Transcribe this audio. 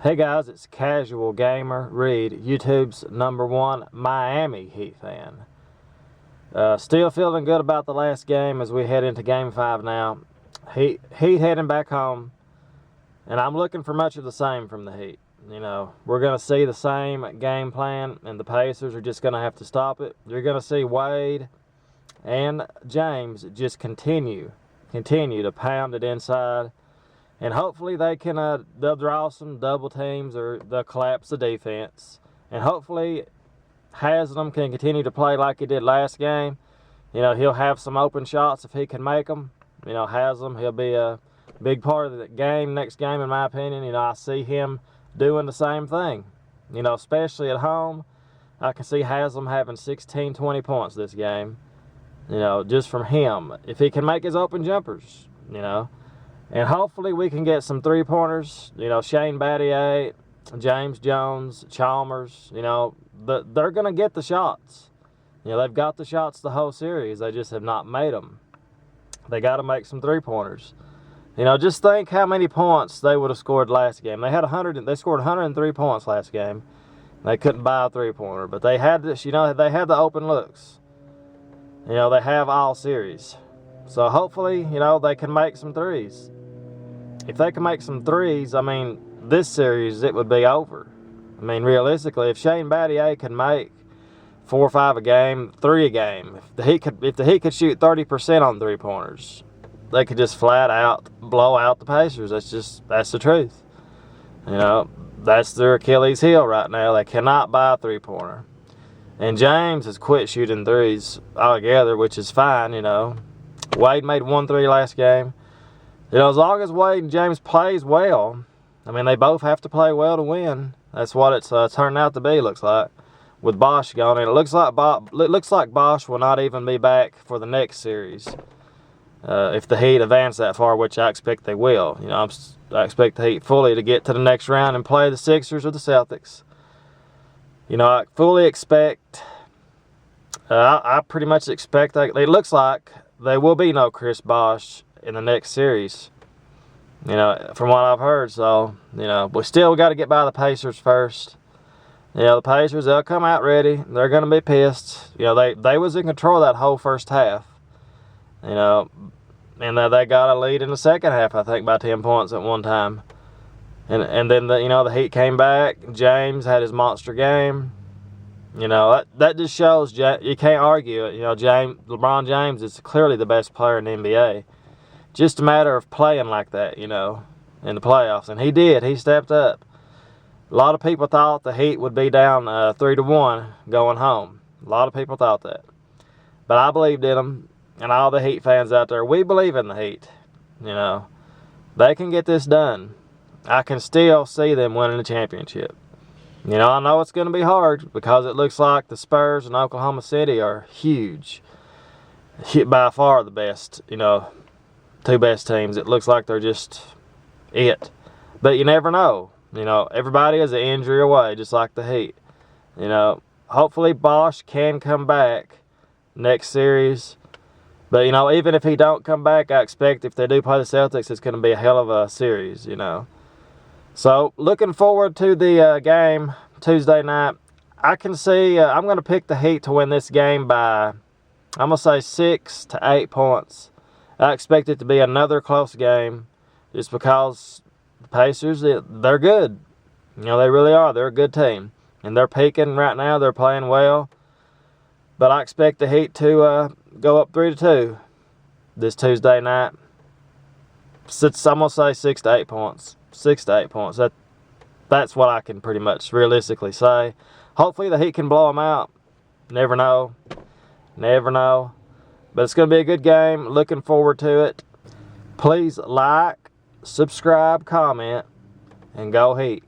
Hey guys, it's Casualgamerreed, YouTube's #1 Miami Heat fan. Still feeling good about the last game as we head into Game 5 now. Heat heading back home, and I'm looking for much of the same from the Heat. You know, we're going to see the same game plan, and the Pacers are just going to have to stop it. You're going to see Wade and James just continue to pound it inside. And hopefully they can they'll draw some double teams or they'll collapse the defense. And hopefully Haslam can continue to play like he did last game. You know, he'll have some open shots if he can make them. You know, Haslam, he'll be a big part of the game, next game in my opinion. You know, I see him doing the same thing. You know, especially at home. I can see Haslam having 16, 20 points this game. You know, just from him. If he can make his open jumpers, you know. And hopefully we can get some three-pointers. You know, Shane Battier, James Jones, Chalmers, you know, they're going to get the shots. You know, they've got the shots the whole series. They just have not made them. They got to make some three-pointers. You know, just think how many points they would have scored last game. They scored 103 points last game. They couldn't buy a three-pointer, but they had this, you know, they had the open looks. You know, they have all series. So hopefully, you know, they can make some threes. If they can make some threes, I mean, this series, it would be over. I mean, realistically, if Shane Battier can make 4 or 5 a game, 3 a game, if the Heat could shoot 30% on three-pointers, they could just flat out blow out the Pacers. That's the truth. You know, that's their Achilles heel right now. They cannot buy a three-pointer. And James has quit shooting threes altogether, which is fine, you know. Wade made 1 3 last game. You know, as long as Wade and James plays well, I mean, they both have to play well to win. That's what it's turned out to be, looks like, with Bosch gone. And it looks like Bosch will not even be back for the next series if the Heat advance that far, which I expect they will. You know, I expect the Heat fully to get to the next round and play the Sixers or the Celtics. You know, I fully expect, I pretty much expect that it looks like there will be no Chris Bosh in the next series, you know, from what I've heard. So, you know, we still got to get by the Pacers first. You know, the Pacers, they'll come out ready. They're going to be pissed. You know, they was in control that whole first half. You know, and they got a lead in the second half, I think, by 10 points at one time. And then, you know, the Heat came back. James had his monster game. You know, that just shows you can't argue it. You know, LeBron James is clearly the best player in the NBA. Just a matter of playing like that, you know, in the playoffs. And he did. He stepped up. A lot of people thought the Heat would be down 3-1 going home. A lot of people thought that. But I believed in them. And all the Heat fans out there, we believe in the Heat. You know, they can get this done. I can still see them winning the championship. You know, I know it's going to be hard because it looks like the Spurs and Oklahoma City are huge. By far the best, you know, 2 best teams. It looks like they're just it. But you never know. You know, everybody is an injury away, just like the Heat. You know, hopefully Bosch can come back next series. But, you know, even if he don't come back, I expect if they do play the Celtics, it's going to be a hell of a series, you know. So, looking forward to the game Tuesday night. I can see, I'm going to pick the Heat to win this game by, I'm going to say 6 to 8 points. I expect it to be another close game just because the Pacers, they're good. You know, they really are. They're a good team. And they're peaking right now. They're playing well. But I expect the Heat to go up 3-2 this Tuesday night. I'm going to say 6 to 8 points. 6 to 8 points. That's what I can pretty much realistically say. Hopefully the Heat can blow them out. Never know. Never know. But it's going to be a good game. Looking forward to it. Please like, subscribe, comment, and go Heat.